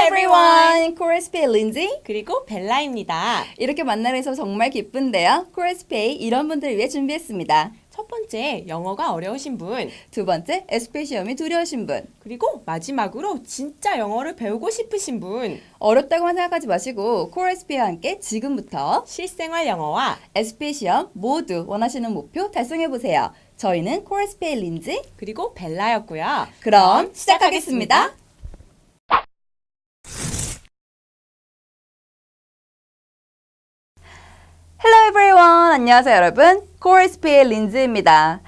everyone! 코레스피의 린지 그리고 벨라입니다. 이렇게 만나서 정말 기쁜데요. 코레스피 이런 분들을 위해 준비했습니다. 첫 번째, 영어가 어려우신 분. 두 번째, 에스페이 시험이 두려우신 분. 그리고 마지막으로 진짜 영어를 배우고 싶으신 분. 어렵다고만 생각하지 마시고 코레스피와 함께 지금부터 실생활 영어와 에스페이 시험 모두 원하시는 목표 달성해보세요. 저희는 코레스피의 린지 그리고 벨라였고요. 그럼 시작하겠습니다. Hello everyone! 안녕하세요 여러분. 코레스피의 린지입니다.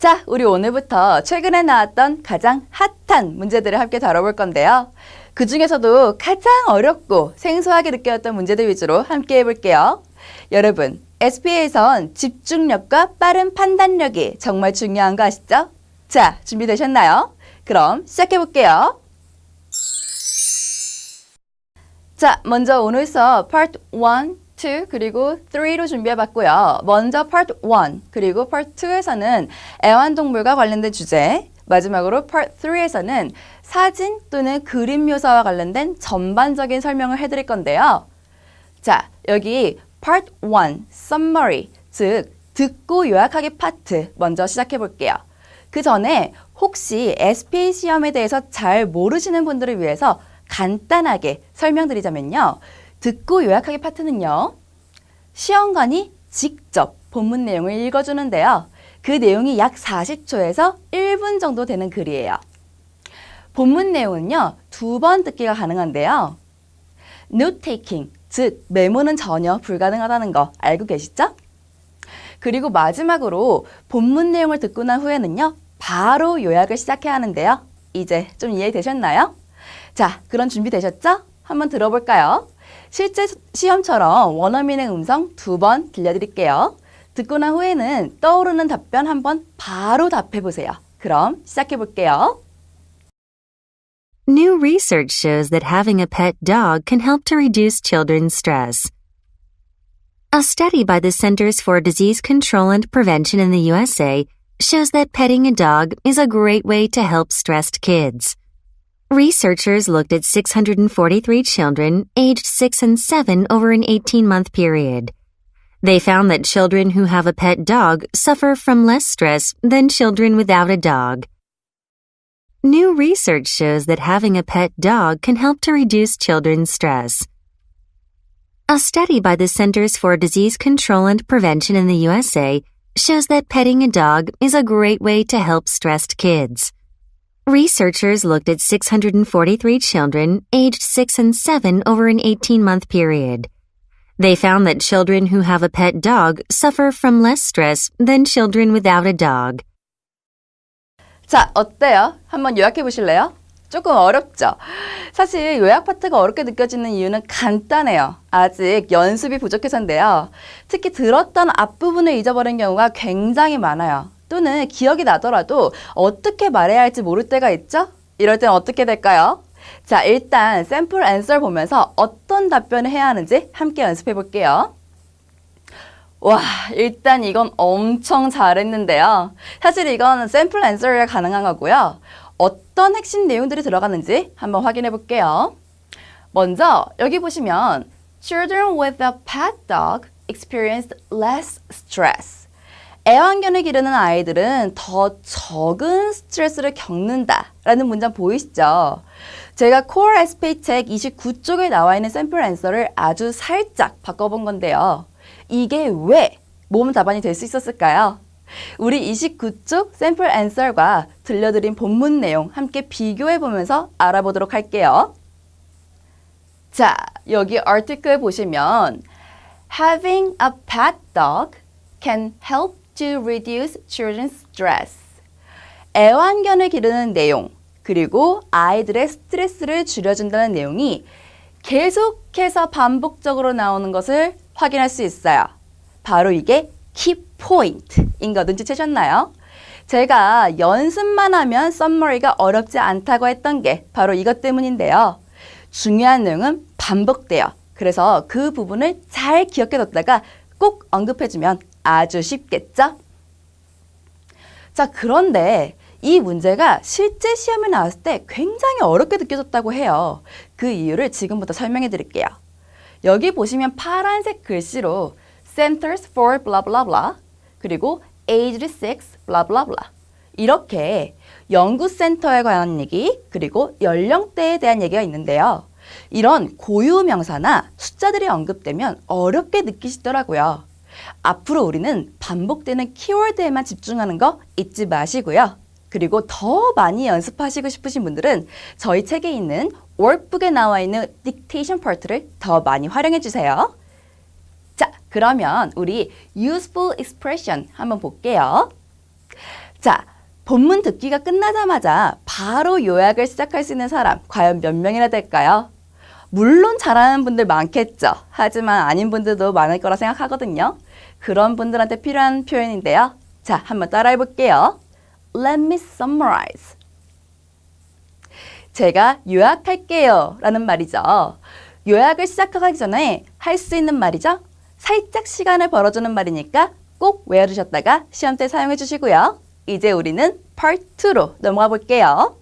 자, 우리 오늘부터 최근에 나왔던 가장 핫한 문제들을 함께 다뤄볼 건데요. 그 중에서도 가장 어렵고 생소하게 느껴졌던 문제들 위주로 함께 해볼게요. 여러분, SPA에선 집중력과 빠른 판단력이 정말 중요한 거 아시죠? 자, 준비되셨나요? 그럼 시작해볼게요. 자, 먼저 오늘 수업 Part 1, 2 그리고 3로 준비해봤고요. 먼저 Part 1 그리고 Part 2에서는 애완동물과 관련된 주제, 마지막으로 Part 3에서는 사진 또는 그림 묘사와 관련된 전반적인 설명을 해드릴 건데요. 자, 여기 Part 1, Summary, 즉 듣고 요약하기 파트 먼저 시작해볼게요. 그 전에 혹시 SPA 시험에 대해서 잘 모르시는 분들을 위해서 간단하게 설명드리자면요. 듣고 요약하기 파트는요. 시험관이 직접 본문 내용을 읽어주는데요. 그 내용이 약 40초에서 1분 정도 되는 글이에요. 본문 내용은요. 2번 듣기가 가능한데요. Note taking, 즉 메모는 전혀 불가능하다는 거 알고 계시죠? 그리고 마지막으로 본문 내용을 듣고 난 후에는요. 바로 요약을 시작해야 하는데요. 이제 좀 이해되셨나요? 자, 그럼 준비되셨죠? 한번 들어볼까요? 실제 시험처럼 원어민의 음성 2번 들려드릴게요. 듣고 난 후에는 떠오르는 답변 한번 바로 답해보세요. 그럼 시작해볼게요. New research shows that having a pet dog can help to reduce children's stress. A study by the Centers for Disease Control and Prevention in the USA shows that petting a dog is a great way to help stressed kids. Researchers looked at 643 children aged 6 and 7 over an 18-month period. They found that children who have a pet dog suffer from less stress than children without a dog. New research shows that having a pet dog can help to reduce children's stress. A study by the Centers for Disease Control and Prevention in the USA shows that petting a dog is a great way to help stressed kids. Researchers looked at 643 children aged 6 and 7 over an 18-month period. They found that children who have a pet dog suffer from less stress than children without a dog. 자, 어때요? 한번 요약해 보실래요? 조금 어렵죠? 사실 요약 파트가 어렵게 느껴지는 이유는 간단해요. 아직 연습이 부족해서인데요. 특히 들었던 앞부분을 잊어버린 경우가 굉장히 많아요. 또는 기억이 나더라도 어떻게 말해야 할지 모를 때가 있죠? 이럴 땐 어떻게 될까요? 자, 일단 샘플 앤서를 보면서 어떤 답변을 해야 하는지 함께 연습해 볼게요. 와, 일단 이건 엄청 잘했는데요. 사실 이건 샘플 앤서가 가능한 거고요. 어떤 핵심 내용들이 들어가는지 한번 확인해 볼게요. 먼저 여기 보시면 Children with a pet dog experienced less stress. 애완견을 기르는 아이들은 더 적은 스트레스를 겪는다 라는 문장 보이시죠? 제가 Core SPA 책 29쪽에 나와 있는 샘플 앤서를 아주 살짝 바꿔본 건데요. 이게 왜 모범 답안이 될 수 있었을까요? 우리 29쪽 샘플 앤서과 들려드린 본문 내용 함께 비교해보면서 알아보도록 할게요. 자, 여기 article에 보시면 Having a pet dog can help to reduce children's stress. 애완견을 기르는 내용, 그리고 아이들의 스트레스를 줄여준다는 내용이 계속해서 반복적으로 나오는 것을 확인할 수 있어요. 바로 이게 key point인 거 눈치채셨나요? 제가 연습만 하면 썸머리가 어렵지 않다고 했던 게 바로 이것 때문인데요. 중요한 내용은 반복돼요. 그래서 그 부분을 잘 기억해뒀다가 꼭 언급해주면 아주 쉽겠죠? 자, 그런데 이 문제가 실제 시험에 나왔을 때 굉장히 어렵게 느껴졌다고 해요. 그 이유를 지금부터 설명해 드릴게요. 여기 보시면 파란색 글씨로 Centers for blah blah blah 그리고 Aged 6 blah blah blah 이렇게 연구센터에 관한 얘기 그리고 연령대에 대한 얘기가 있는데요. 이런 고유 명사나 숫자들이 언급되면 어렵게 느끼시더라고요. 앞으로 우리는 반복되는 키워드에만 집중하는 거 잊지 마시고요. 그리고 더 많이 연습하시고 싶으신 분들은 저희 책에 있는 월북에 나와 있는 딕테이션 파트를 더 많이 활용해 주세요. 자, 그러면 우리 useful expression 한번 볼게요. 자, 본문 듣기가 끝나자마자 바로 요약을 시작할 수 있는 사람 과연 몇 명이나 될까요? 물론 잘하는 분들 많겠죠. 하지만 아닌 분들도 많을 거라 생각하거든요. 그런 분들한테 필요한 표현인데요. 자, 한번 따라해 볼게요. Let me summarize. 제가 요약할게요 라는 말이죠. 요약을 시작하기 전에 할 수 있는 말이죠. 살짝 시간을 벌어주는 말이니까 꼭 외워두셨다가 시험 때 사용해 주시고요. 이제 우리는 Part 2로 넘어가 볼게요.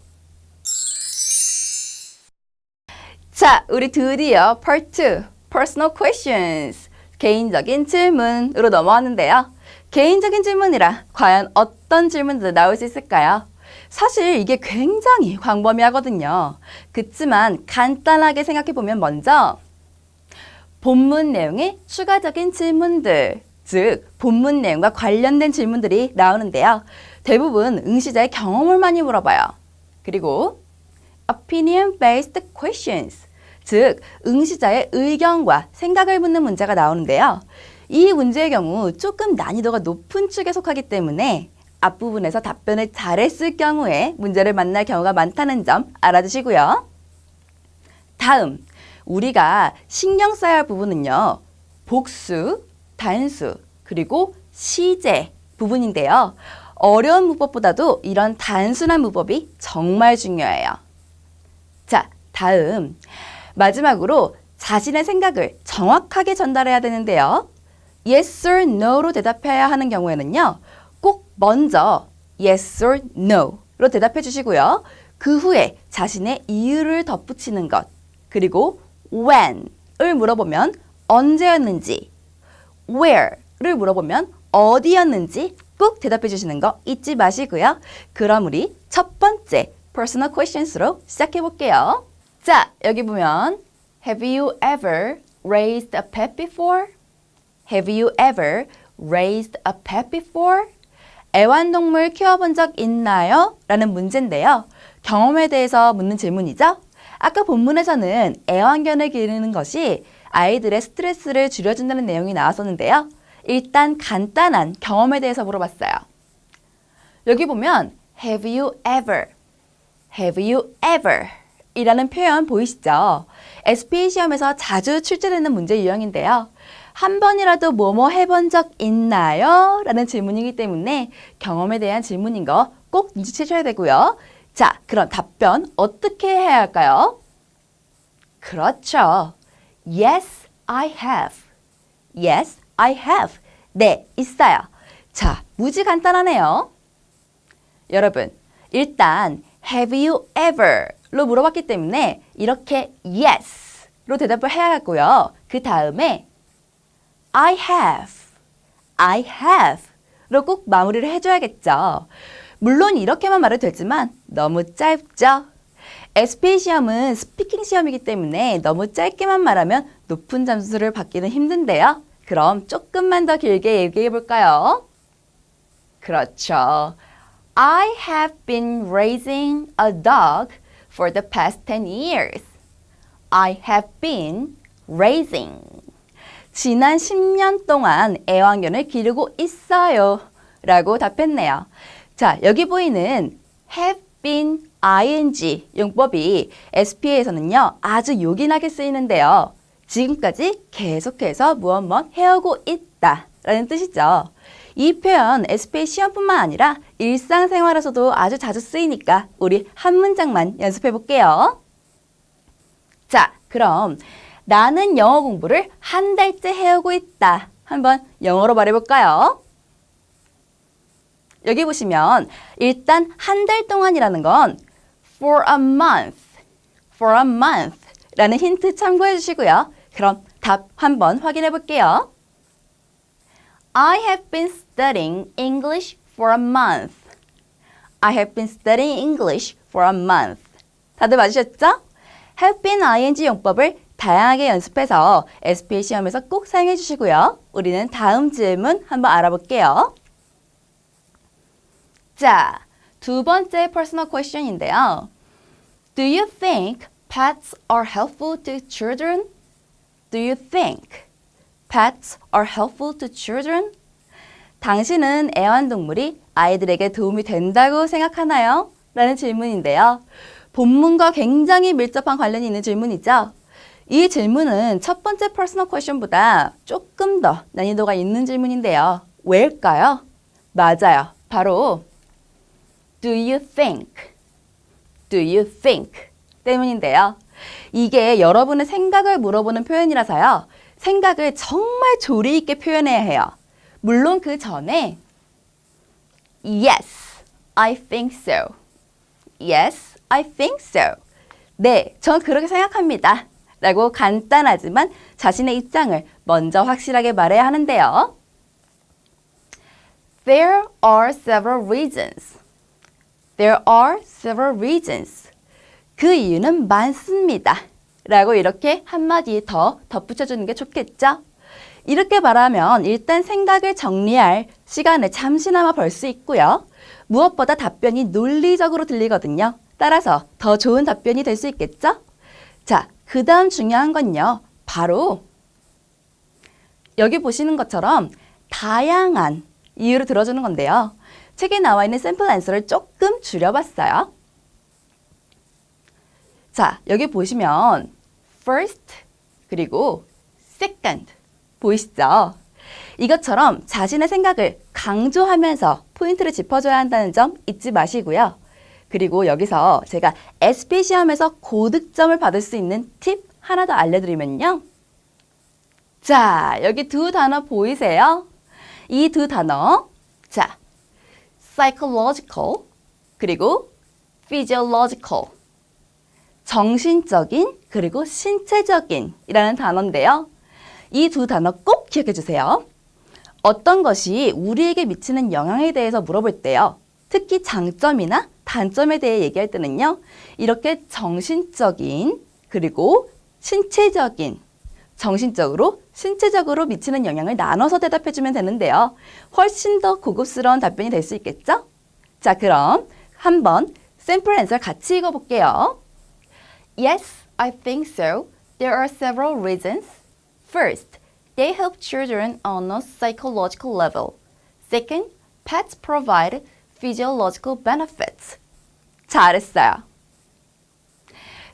자, 우리 드디어 Part 2, Personal Questions, 개인적인 질문으로 넘어왔는데요. 개인적인 질문이라 과연 어떤 질문들 나올 수 있을까요? 사실 이게 굉장히 광범위하거든요. 그치만 간단하게 생각해보면 먼저 본문 내용의 추가적인 질문들, 즉 본문 내용과 관련된 질문들이 나오는데요. 대부분 응시자의 경험을 많이 물어봐요. 그리고 opinion-based questions, 즉 응시자의 의견과 생각을 묻는 문제가 나오는데요. 이 문제의 경우 조금 난이도가 높은 축에 속하기 때문에 앞부분에서 답변을 잘했을 경우에 문제를 만날 경우가 많다는 점 알아두시고요. 다음, 우리가 신경 써야 할 부분은요. 복수, 단수, 그리고 시제 부분인데요. 어려운 문법보다도 이런 단순한 문법이 정말 중요해요. 자, 다음. 마지막으로 자신의 생각을 정확하게 전달해야 되는데요. Yes or no로 대답해야 하는 경우에는요. 꼭 먼저 yes or no로 대답해 주시고요. 그 후에 자신의 이유를 덧붙이는 것, 그리고 when을 물어보면 언제였는지, where를 물어보면 어디였는지 꼭 대답해 주시는 거 잊지 마시고요. 그럼 우리 첫 번째 personal questions로 시작해 볼게요. 자, 여기 보면 Have you ever raised a pet before? Have you ever raised a pet before? 애완동물 키워본 적 있나요? 라는 문제인데요. 경험에 대해서 묻는 질문이죠. 아까 본문에서는 애완견을 기르는 것이 아이들의 스트레스를 줄여준다는 내용이 나왔었는데요. 일단 간단한 경험에 대해서 물어봤어요. 여기 보면 Have you ever? Have you ever? 이라는 표현 보이시죠? SPA 시험에서 자주 출제되는 문제 유형인데요. 한 번이라도 뭐뭐 해본 적 있나요? 라는 질문이기 때문에 경험에 대한 질문인 거 꼭 눈치채셔야 되고요. 자, 그럼 답변 어떻게 해야 할까요? 그렇죠. Yes, I have. Yes, I have. 네, 있어요. 자, 무지 간단하네요. 여러분, 일단 Have you ever?로 물어봤기 때문에 이렇게 Yes!로 대답을 해야 하고요. 그 다음에 I have.로 꼭 마무리를 해줘야겠죠. 물론 이렇게만 말해도 되지만 너무 짧죠? SPA 시험은 스피킹 시험이기 때문에 너무 짧게만 말하면 높은 점수를 받기는 힘든데요. 그럼 조금만 더 길게 얘기해 볼까요? 그렇죠. I have been raising a dog for the past 10 years. I have been raising. 지난 10년 동안 애완견을 기르고 있어요. 라고 답했네요. 자, 여기 보이는 have been ing 용법이 SPA에서는요, 아주 요긴하게 쓰이는데요. 지금까지 계속해서 무엇 해오고 있다 라는 뜻이죠. 이 표현 SPA 시험뿐만 아니라 일상생활에서도 아주 자주 쓰이니까 우리 한 문장만 연습해 볼게요. 자, 그럼 나는 영어 공부를 한 달째 해오고 있다. 한번 영어로 말해볼까요? 여기 보시면 일단 한 달 동안이라는 건 for a month, for a month 라는 힌트 참고해 주시고요. 그럼 답 한번 확인해 볼게요. I have been studying English for a month. I have been studying English for a month. 다들 맞으셨죠? have been ing 용법을 다양하게 연습해서 SPA 시험에서 꼭 사용해 주시고요. 우리는 다음 질문 한번 알아볼게요. 자, 두 번째 personal question인데요. Do you think pets are helpful to children? Do you think pets are helpful to children? 당신은 애완동물이 아이들에게 도움이 된다고 생각하나요? 라는 질문인데요. 본문과 굉장히 밀접한 관련이 있는 질문이죠. 이 질문은 첫 번째 personal question보다 조금 더 난이도가 있는 질문인데요. 왜일까요? 맞아요. 바로 Do you think? Do you think? 때문인데요. 이게 여러분의 생각을 물어보는 표현이라서요. 생각을 정말 조리 있게 표현해야 해요. 물론 그 전에 Yes, I think so. Yes, I think so. 네, 전 그렇게 생각합니다. 라고 간단하지만 자신의 입장을 먼저 확실하게 말해야 하는데요. There are several reasons. There are several reasons. 그 이유는 많습니다. 라고 이렇게 한마디 더 덧붙여주는 게 좋겠죠? 이렇게 말하면 일단 생각을 정리할 시간을 잠시나마 벌 수 있고요. 무엇보다 답변이 논리적으로 들리거든요. 따라서 더 좋은 답변이 될 수 있겠죠? 자, 그 다음 중요한 건요. 바로 여기 보시는 것처럼 다양한 이유를 들어주는 건데요. 책에 나와 있는 샘플 앤서를 조금 줄여봤어요. 자, 여기 보시면 first 그리고 second 보이시죠? 이것처럼 자신의 생각을 강조하면서 포인트를 짚어줘야 한다는 점 잊지 마시고요. 그리고 여기서 제가 SPA 시험에서 고득점을 받을 수 있는 팁 하나 더 알려드리면요. 자, 여기 두 단어 보이세요? 이 두 단어, 자, psychological 그리고 physiological 정신적인 그리고 신체적인 이라는 단어인데요. 이 두 단어 꼭 기억해 주세요. 어떤 것이 우리에게 미치는 영향에 대해서 물어볼 때요. 특히 장점이나 단점에 대해 얘기할 때는요. 이렇게 정신적인 그리고 신체적인 정신적으로 신체적으로 미치는 영향을 나눠서 대답해 주면 되는데요. 훨씬 더 고급스러운 답변이 될 수 있겠죠? 자, 그럼 한번 샘플 앤서 같이 읽어볼게요. Yes, I think so. There are several reasons. First, they help children on a psychological level. Second, pets provide physiological benefits. 잘했어요.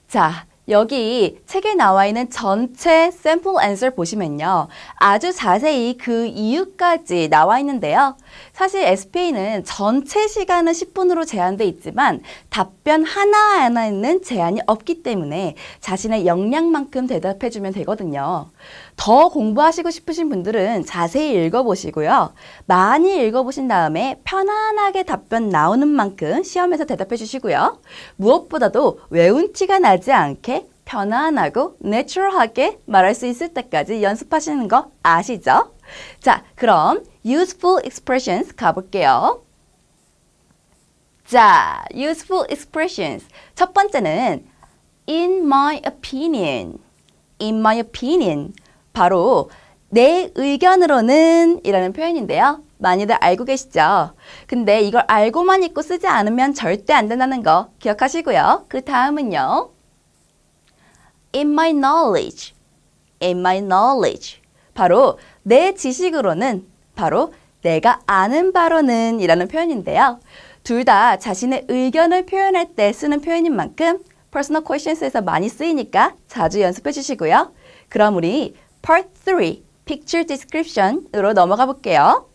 자, 여기 책에 나와 있는 전체 샘플 앤서 보시면요. 아주 자세히 그 이유까지 나와 있는데요. 사실 SPA는 전체 시간은 10분으로 제한돼 있지만 답변 하나하나에는 제한이 없기 때문에 자신의 역량만큼 대답해주면 되거든요. 더 공부하시고 싶으신 분들은 자세히 읽어보시고요. 많이 읽어보신 다음에 편안하게 답변 나오는 만큼 시험에서 대답해 주시고요. 무엇보다도 외운 티가 나지 않게 편안하고 내추럴하게 말할 수 있을 때까지 연습하시는 거 아시죠? 자, 그럼 useful expressions 가볼게요. 자, useful expressions. 첫 번째는 in my opinion. in my opinion. 바로 내 의견으로는 이라는 표현인데요. 많이들 알고 계시죠? 근데 이걸 알고만 있고 쓰지 않으면 절대 안 된다는 거 기억하시고요. 그 다음은요. in my knowledge. in my knowledge. 바로 내 지식으로는 바로 내가 아는 바로는 이라는 표현인데요. 둘 다 자신의 의견을 표현할 때 쓰는 표현인 만큼 personal questions에서 많이 쓰이니까 자주 연습해 주시고요. 그럼 우리 Part 3, Picture Description으로 넘어가 볼게요.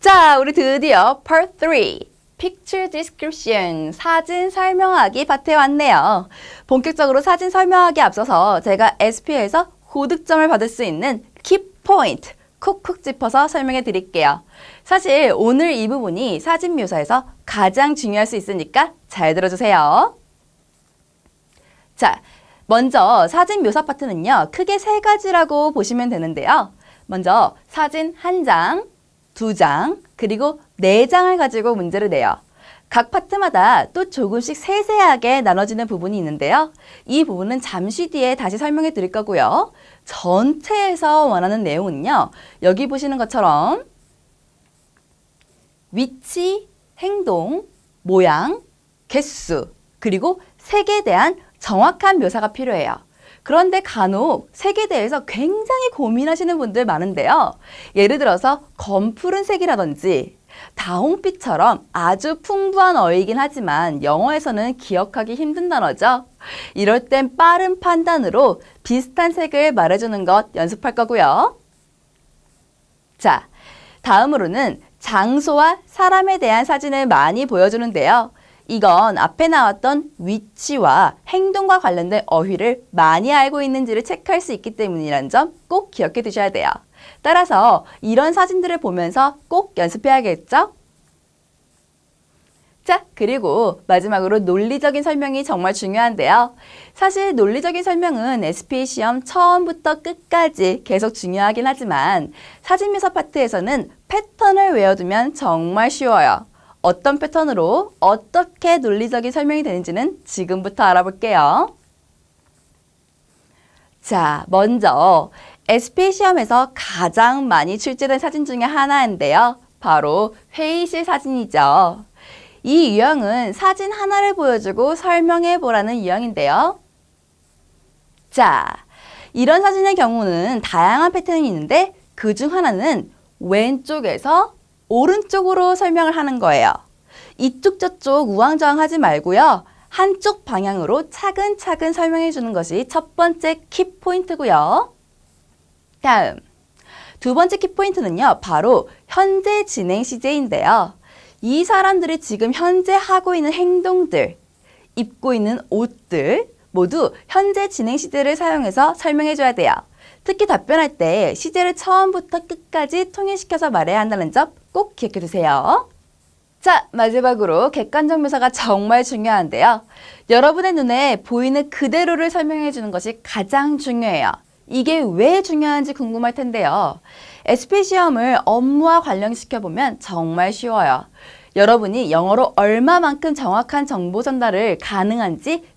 자, 우리 드디어 Part 3, Picture Description, 사진 설명하기 파트에 왔네요. 본격적으로 사진 설명하기 앞서서 제가 SPA에서 고득점을 받을 수 있는 키 포인트, 콕콕 짚어서 설명해 드릴게요. 사실 오늘 이 부분이 사진 묘사에서 가장 중요할 수 있으니까 잘 들어주세요. 자, 먼저 사진 묘사 파트는요. 크게 세 가지라고 보시면 되는데요. 먼저 사진 한 장, 두 장, 그리고 네 장을 가지고 문제를 내요. 각 파트마다 또 조금씩 세세하게 나눠지는 부분이 있는데요. 이 부분은 잠시 뒤에 다시 설명해 드릴 거고요. 전체에서 원하는 내용은요. 여기 보시는 것처럼 위치, 행동, 모양, 개수, 그리고 색에 대한 정확한 묘사가 필요해요. 그런데 간혹 색에 대해서 굉장히 고민하시는 분들 많은데요. 예를 들어서 검푸른 색이라든지 다홍빛처럼 아주 풍부한 어휘이긴 하지만 영어에서는 기억하기 힘든 단어죠. 이럴 땐 빠른 판단으로 비슷한 색을 말해주는 것 연습할 거고요. 자, 다음으로는 장소와 사람에 대한 사진을 많이 보여주는데요. 이건 앞에 나왔던 위치와 행동과 관련된 어휘를 많이 알고 있는지를 체크할 수 있기 때문이라는 점 꼭 기억해 두셔야 돼요. 따라서 이런 사진들을 보면서 꼭 연습해야겠죠? 자, 그리고 마지막으로 논리적인 설명이 정말 중요한데요. 사실 논리적인 설명은 SPA 시험 처음부터 끝까지 계속 중요하긴 하지만 사진 묘사 파트에서는 패턴을 외워두면 정말 쉬워요. 어떤 패턴으로 어떻게 논리적인 설명이 되는지는 지금부터 알아볼게요. 자, 먼저 SPA 시험에서 가장 많이 출제된 사진 중에 하나인데요. 바로 회의실 사진이죠. 이 유형은 사진 하나를 보여주고 설명해 보라는 유형인데요. 자, 이런 사진의 경우는 다양한 패턴이 있는데 그중 하나는 왼쪽에서 오른쪽으로 설명을 하는 거예요. 이쪽 저쪽 우왕좌왕하지 말고요. 한쪽 방향으로 차근차근 설명해 주는 것이 첫 번째 키포인트고요. 다음, 두 번째 키포인트는요. 바로 현재 진행 시제인데요. 이 사람들이 지금 현재 하고 있는 행동들, 입고 있는 옷들 모두 현재 진행 시제를 사용해서 설명해 줘야 돼요. 특히 답변할 때 시제를 처음부터 끝까지 통일시켜서 말해야 한다는 점 꼭 기억해 두세요. 자, 마지막으로 객관적 묘사가 정말 중요한데요. 여러분의 눈에 보이는 그대로를 설명해 주는 것이 가장 중요해요. 이게 왜 중요한지 궁금할 텐데요. SPA 시험을 업무와 관련시켜보면 정말 쉬워요. 여러분이 영어로 얼마만큼 정확한 정보 전달을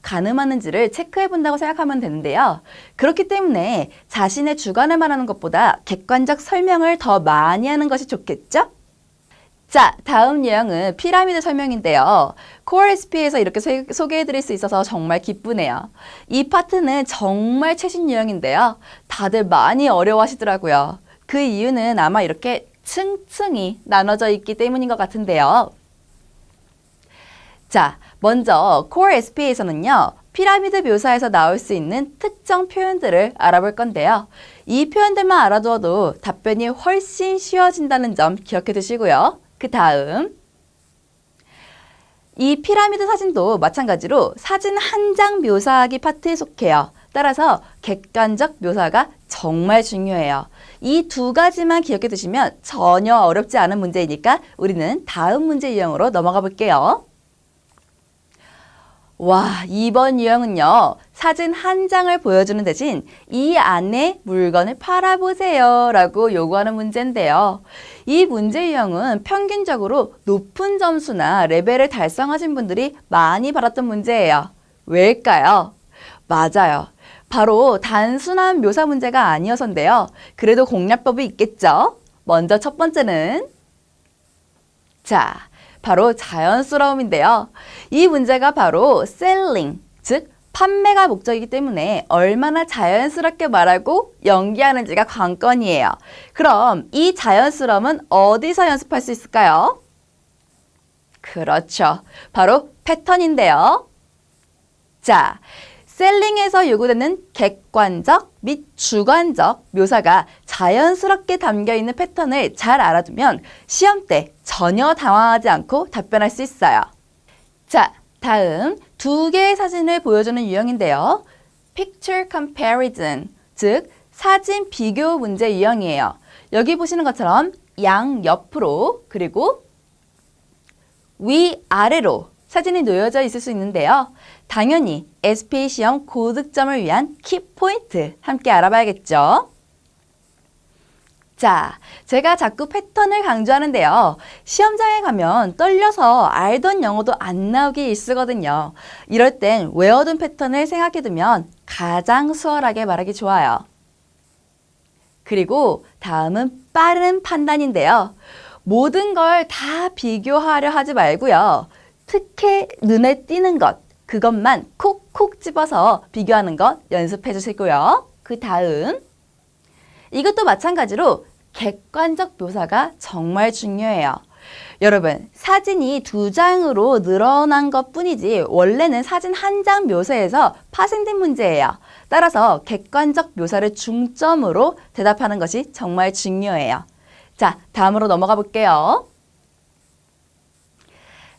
가늠하는지를 체크해 본다고 생각하면 되는데요. 그렇기 때문에 자신의 주관을 말하는 것보다 객관적 설명을 더 많이 하는 것이 좋겠죠? 자, 다음 유형은 피라미드 설명인데요. Core SP에서 이렇게 소개해 드릴 수 있어서 정말 기쁘네요. 이 파트는 정말 최신 유형인데요. 다들 많이 어려워하시더라고요. 그 이유는 아마 이렇게 층층이 나눠져 있기 때문인 것 같은데요. 자, 먼저 Core SP에서는요. 피라미드 묘사에서 나올 수 있는 특정 표현들을 알아볼 건데요. 이 표현들만 알아두어도 답변이 훨씬 쉬워진다는 점 기억해 두시고요. 그 다음, 이 피라미드 사진도 마찬가지로 사진 한 장 묘사하기 파트에 속해요. 따라서 객관적 묘사가 정말 중요해요. 이 두 가지만 기억해 두시면 전혀 어렵지 않은 문제이니까 우리는 다음 문제 유형으로 넘어가 볼게요. 와, 이번 유형은요. 사진 한 장을 보여주는 대신 이 안에 물건을 팔아보세요 라고 요구하는 문제인데요. 이 문제 유형은 평균적으로 높은 점수나 레벨을 달성하신 분들이 많이 받았던 문제예요. 왜일까요? 맞아요. 바로 단순한 묘사 문제가 아니어서인데요. 그래도 공략법이 있겠죠? 먼저 첫 번째는 바로 자연스러움인데요. 이 문제가 바로 selling, 즉 판매가 목적이기 때문에 얼마나 자연스럽게 말하고 연기하는지가 관건이에요. 그럼 이 자연스러움은 어디서 연습할 수 있을까요? 그렇죠. 바로 패턴인데요. 자, 셀링에서 요구되는 객관적 및 주관적 묘사가 자연스럽게 담겨있는 패턴을 잘 알아두면 시험 때 전혀 당황하지 않고 답변할 수 있어요. 자, 다음 두 개의 사진을 보여주는 유형인데요. Picture Comparison, 즉 사진 비교 문제 유형이에요. 여기 보시는 것처럼 양옆으로 그리고 위아래로 사진이 놓여져 있을 수 있는데요. 당연히 SPA 시험 고득점을 위한 키포인트 함께 알아봐야겠죠. 자, 제가 자꾸 패턴을 강조하는데요. 시험장에 가면 떨려서 알던 영어도 안 나오기 일쑤거든요. 이럴 땐 외워둔 패턴을 생각해두면 가장 수월하게 말하기 좋아요. 그리고 다음은 빠른 판단인데요. 모든 걸 다 비교하려 하지 말고요. 특히 눈에 띄는 것, 그것만 콕콕 집어서 비교하는 것 연습해 주시고요. 그 다음 이것도 마찬가지로 객관적 묘사가 정말 중요해요. 여러분, 사진이 2장으로 늘어난 것뿐이지 원래는 사진 1장 묘사에서 파생된 문제예요. 따라서 객관적 묘사를 중점으로 대답하는 것이 정말 중요해요. 자, 다음으로 넘어가 볼게요.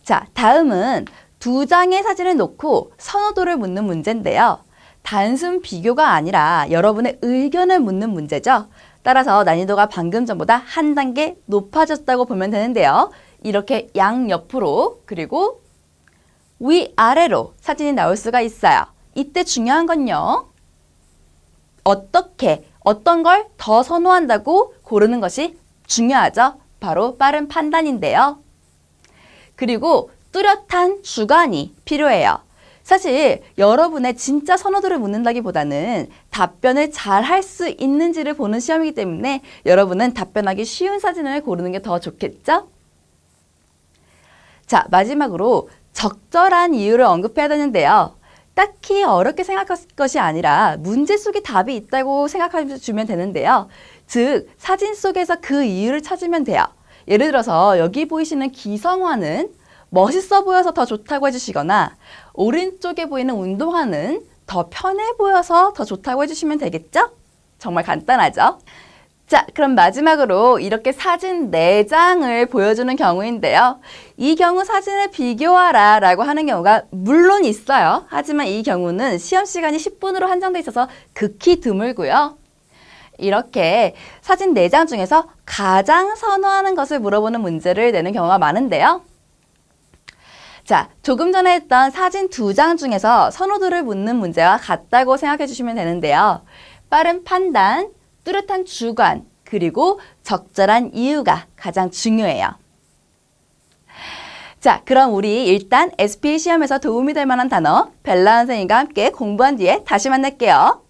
자, 다음은 2장의 사진을 놓고 선호도를 묻는 문제인데요. 단순 비교가 아니라 여러분의 의견을 묻는 문제죠. 따라서 난이도가 방금 전보다 한 단계 높아졌다고 보면 되는데요. 이렇게 양옆으로 그리고 위아래로 사진이 나올 수가 있어요. 이때 중요한 건요. 어떻게, 어떤 걸 더 선호한다고 고르는 것이 중요하죠. 바로 빠른 판단인데요. 그리고 뚜렷한 주관이 필요해요. 사실 여러분의 진짜 선호도를 묻는다기보다는 답변을 잘 할 수 있는지를 보는 시험이기 때문에 여러분은 답변하기 쉬운 사진을 고르는 게 더 좋겠죠? 자, 마지막으로 적절한 이유를 언급해야 되는데요. 딱히 어렵게 생각할 것이 아니라 문제 속에 답이 있다고 생각해주면 되는데요. 즉, 사진 속에서 그 이유를 찾으면 돼요. 예를 들어서 여기 보이시는 기성화는 멋있어 보여서 더 좋다고 해주시거나 오른쪽에 보이는 운동화는 더 편해 보여서 더 좋다고 해주시면 되겠죠? 정말 간단하죠? 자, 그럼 마지막으로 이렇게 사진 4장을 보여주는 경우인데요. 이 경우 사진을 비교하라 라고 하는 경우가 물론 있어요. 하지만 이 경우는 시험 시간이 10분으로 한정돼 있어서 극히 드물고요. 이렇게 사진 4장 중에서 가장 선호하는 것을 물어보는 문제를 내는 경우가 많은데요. 자, 조금 전에 했던 사진 2장 중에서 선호도를 묻는 문제와 같다고 생각해 주시면 되는데요. 빠른 판단, 뚜렷한 주관, 그리고 적절한 이유가 가장 중요해요. 자, 그럼 우리 일단 SPA 시험에서 도움이 될 만한 단어 벨라 선생님과 함께 공부한 뒤에 다시 만날게요.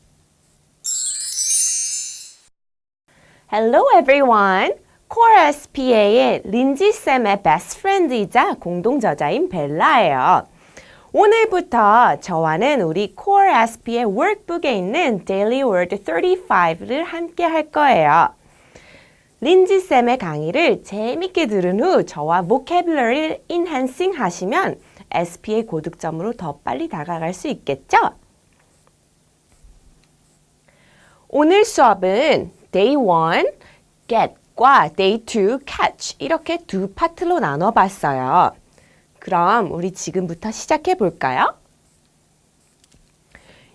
Hello everyone. Core SPA의 린지쌤의 베스트 프렌드이자 공동저자인 벨라예요. 오늘부터 저와는 우리 Core SPA workbook에 있는 Daily Word 35를 함께 할 거예요. 린지쌤의 강의를 재밌게 들은 후 저와 vocabulary를 enhancing 하시면 SPA 고득점으로 더 빨리 다가갈 수 있겠죠? 오늘 수업은 Day 1, Get 과 Day 2, Catch 이렇게 두 파트로 나눠봤어요. 그럼 우리 지금부터 시작해 볼까요?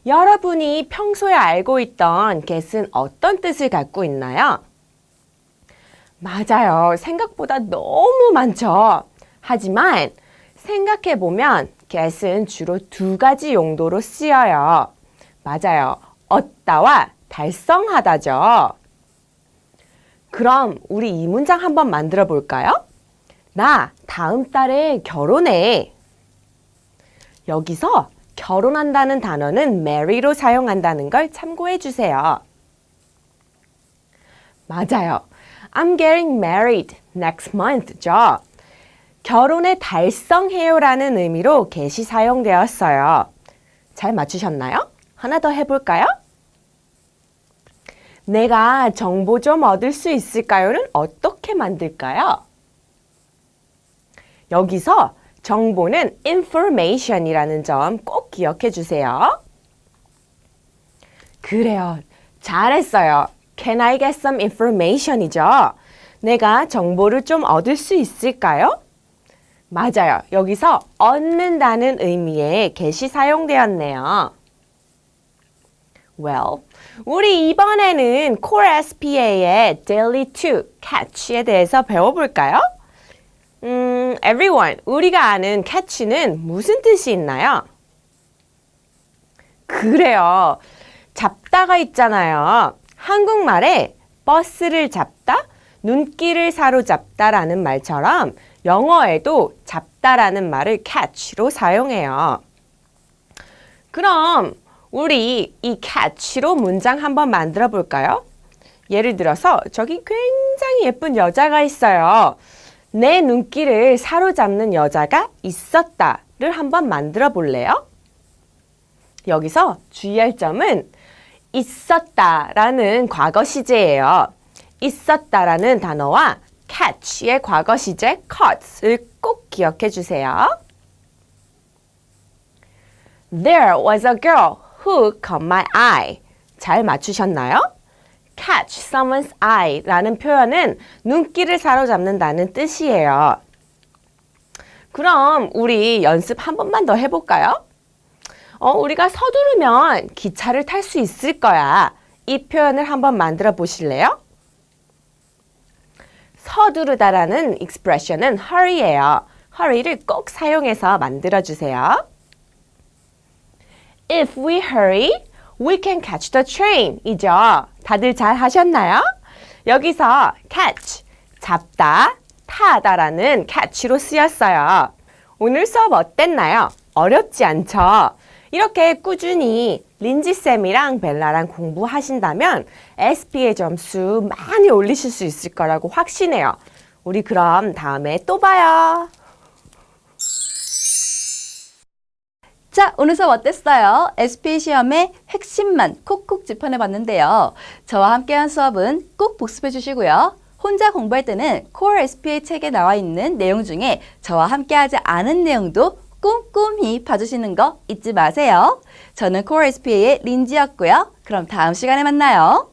여러분이 평소에 알고 있던 get은 어떤 뜻을 갖고 있나요? 맞아요. 생각보다 너무 많죠. 하지만 생각해 보면 get은 주로 2가지 용도로 쓰여요. 맞아요. 얻다와 달성하다죠. 그럼 우리 이 문장 한번 만들어 볼까요? 나 다음 달에 결혼해. 여기서 결혼한다는 단어는 marry로 사용한다는 걸 참고해 주세요. 맞아요. I'm getting married next month죠. 결혼에 달성해요라는 의미로 get이 사용되었어요. 잘 맞추셨나요? 하나 더 해볼까요? 내가 정보 좀 얻을 수 있을까요는 어떻게 만들까요? 여기서 정보는 information이라는 점 꼭 기억해 주세요. 그래요. 잘했어요. Can I get some information이죠? 내가 정보를 좀 얻을 수 있을까요? 맞아요. 여기서 얻는다는 의미의 get이 사용되었네요. Well, 우리 이번에는 Core SPA의 Daily to Catch에 대해서 배워볼까요? Everyone, 우리가 아는 catch는 무슨 뜻이 있나요? 그래요. 잡다가 있잖아요. 한국말에 버스를 잡다, 눈길을 사로잡다라는 말처럼 영어에도 잡다라는 말을 catch로 사용해요. 그럼 우리 이 catch로 문장 한번 만들어 볼까요? 예를 들어서 저기 굉장히 예쁜 여자가 있어요. 내 눈길을 사로잡는 여자가 있었다를 한번 만들어 볼래요? 여기서 주의할 점은 있었다라는 과거 시제예요. 있었다라는 단어와 catch의 과거 시제 caught을 꼭 기억해 주세요. There was a girl who caught my eye. 잘 맞추셨나요? catch someone's eye라는 표현은 눈길을 사로잡는다는 뜻이에요. 그럼 우리 연습 한 번만 더 해볼까요? 우리가 서두르면 기차를 탈 수 있을 거야. 이 표현을 한번 만들어 보실래요? 서두르다라는 expression은 hurry예요. hurry를 꼭 사용해서 만들어 주세요. If we hurry, we can catch the train. 이죠? 다들 잘 하셨나요? 여기서 catch, 잡다, 타다라는 catch로 쓰였어요. 오늘 수업 어땠나요? 어렵지 않죠? 이렇게 꾸준히 린지쌤이랑 벨라랑 공부하신다면 SPA 점수 많이 올리실 수 있을 거라고 확신해요. 우리 그럼 다음에 또 봐요. 자, 오늘 수업 어땠어요? SPA 시험의 핵심만 콕콕 짚어내봤는데요. 저와 함께한 수업은 꼭 복습해 주시고요. 혼자 공부할 때는 Core SPA 책에 나와 있는 내용 중에 저와 함께하지 않은 내용도 꼼꼼히 봐주시는 거 잊지 마세요. 저는 Core SPA의 린지였고요. 그럼 다음 시간에 만나요.